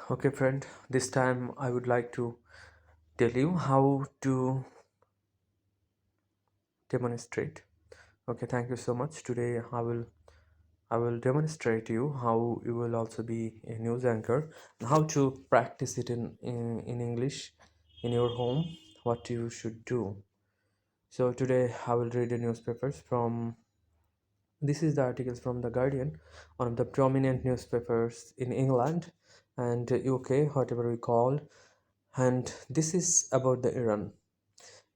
Okay, friend, this time I would like to tell you how to demonstrate. Okay, thank you so much. Today I will demonstrate you how you will also be a news anchor and how to practice it in English in your home, what you should do. So today I will read the newspapers from this is the articles from The Guardian, one of the prominent newspapers in England and UK, whatever we call. And this is about the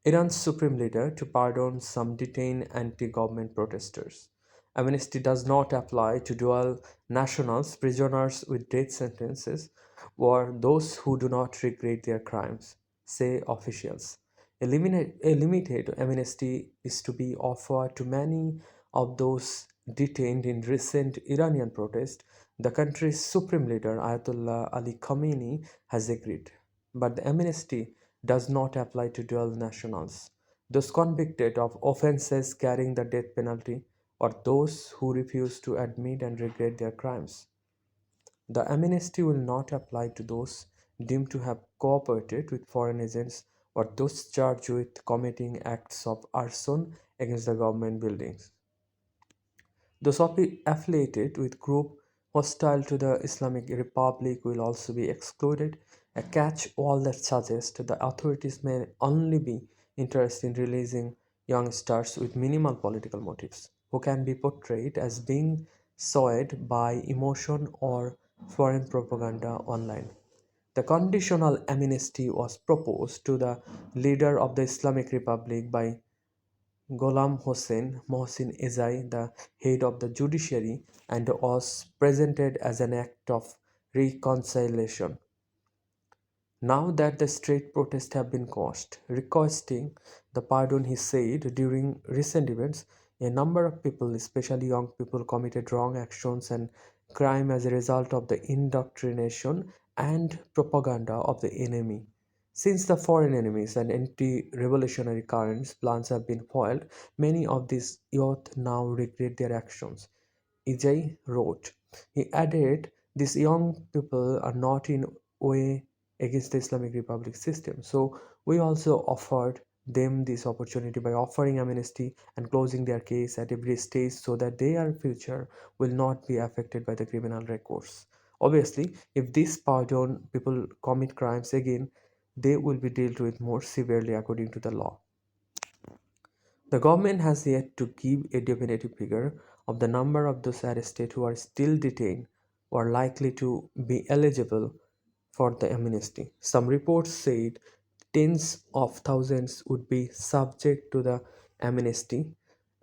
Iran's supreme leader to pardon some detained anti-government protesters. Amnesty does not apply to dual nationals, prisoners with death sentences, or those who do not regret their crimes, say officials. A limited amnesty is to be offered to many of those detained in recent Iranian protests. The country's supreme leader, Ayatollah Ali Khamenei, has agreed. But the amnesty does not apply to dual nationals, those convicted of offenses carrying the death penalty, or those who refuse to admit and regret their crimes. The amnesty will not apply to those deemed to have cooperated with foreign agents or those charged with committing acts of arson against the government buildings. Those affiliated with group hostile to the Islamic Republic will also be excluded, a catch-all that suggests the authorities may only be interested in releasing youngsters with minimal political motives, who can be portrayed as being swayed by emotion or foreign propaganda online. The conditional amnesty was proposed to the leader of the Islamic Republic by Ghulam Hossein Mohsin Ezai, the head of the judiciary, and was presented as an act of reconciliation. Now that the street protests have been quashed, requesting the pardon, he said, during recent events, a number of people, especially young people, committed wrong actions and crime as a result of the indoctrination and propaganda of the enemy. Since the foreign enemies and anti-revolutionary currents plans have been foiled, many of these youth now regret their actions. Ijai wrote. He added, these young people are not in way against the Islamic Republic system. So we also offered them this opportunity by offering amnesty and closing their case at every stage so that their future will not be affected by the criminal recourse. Obviously, if this pardon people commit crimes again, they will be dealt with more severely according to the law. The government has yet to give a definitive figure of the number of those arrested who are still detained or likely to be eligible for the amnesty. Some reports said tens of thousands would be subject to the amnesty,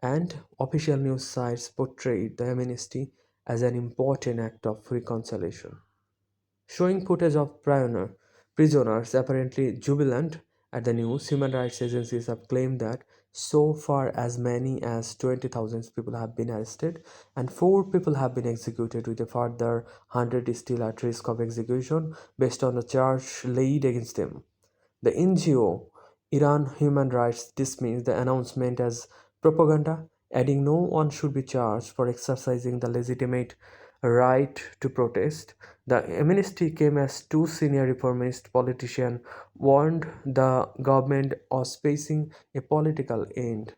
and official news sites portrayed the amnesty as an important act of reconciliation, showing footage of prisoners apparently jubilant at the news. Human rights agencies have claimed that so far as many as 20,000 people have been arrested and 4 people have been executed, with a further 100 still at risk of execution based on the charge laid against them. The NGO Iran Human Rights dismissed the announcement as propaganda, adding no one should be charged for exercising the legitimate right to protest. The amnesty came as two senior reformist politicians warned the government was facing a political end.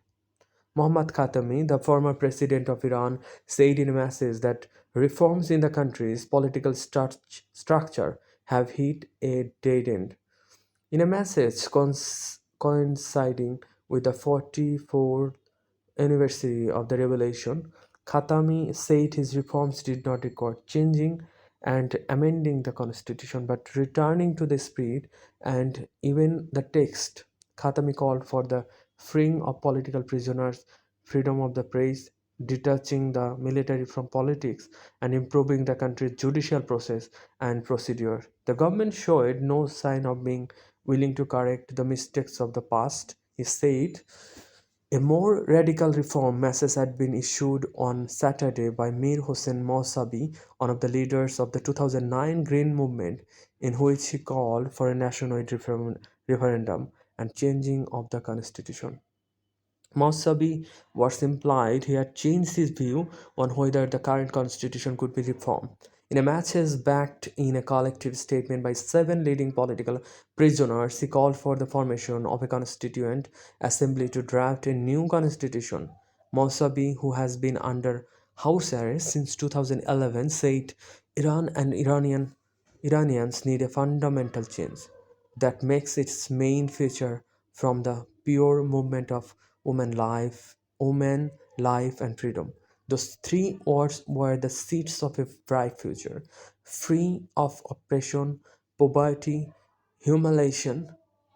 Mohammad Khatami, the former president of Iran, said in a message that reforms in the country's political structure have hit a dead end. In a message coinciding with the 44th anniversary of the revelation, Khatami said his reforms did not require changing and amending the constitution but returning to the spirit and even the text. Khatami called for the freeing of political prisoners, freedom of the press, detaching the military from politics, and improving the country's judicial process and procedure. The government showed no sign of being willing to correct the mistakes of the past. He said a more radical reform message had been issued on Saturday by Mir Hossein Mousavi, one of the leaders of the 2009 Green Movement, in which he called for a nationwide referendum and changing of the constitution. Mousavi was implied he had changed his view on whether the current constitution could be reformed. In a message backed in a collective statement by seven leading political prisoners, he called for the formation of a constituent assembly to draft a new constitution. Mousavi, who has been under house arrest since 2011, said Iran and Iranians need a fundamental change that makes its main feature from the pure movement of women, life, and freedom. Those three words were the seeds of a bright future, free of oppression, poverty, humiliation,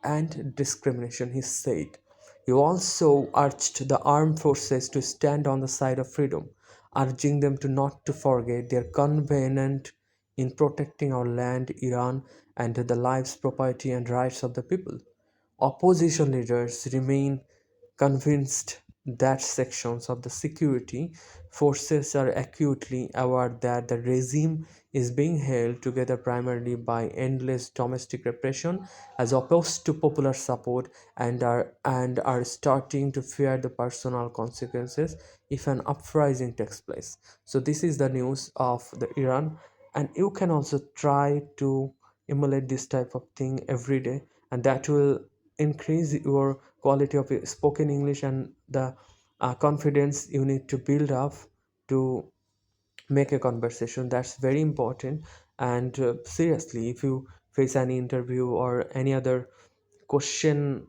and discrimination, he said. He also urged the armed forces to stand on the side of freedom, urging them to not to forget their covenant in protecting our land, Iran, and the lives, property, and rights of the people. Opposition leaders remain convinced that sections of the security forces are acutely aware that the regime is being held together primarily by endless domestic repression as opposed to popular support, and are starting to fear the personal consequences if an uprising takes place. So this is the news of the Iran, and you can also try to emulate this type of thing every day, and that will increase your quality of spoken English and the confidence you need to build up to make a conversation. That's very important. And seriously, if you face any interview or any other question,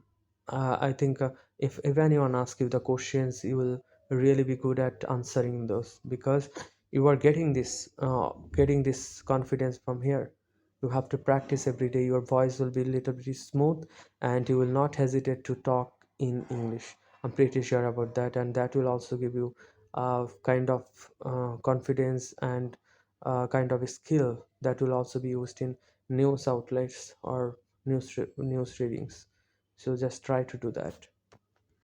I think if anyone asks you the questions, you will really be good at answering those, because you are getting this confidence from here. You have to practice every day. Your voice will be a little bit smooth, and you will not hesitate to talk in English. I'm pretty sure about that, and that will also give you kind of confidence and kind of a skill that will also be used in news outlets or news readings. So just try to do that.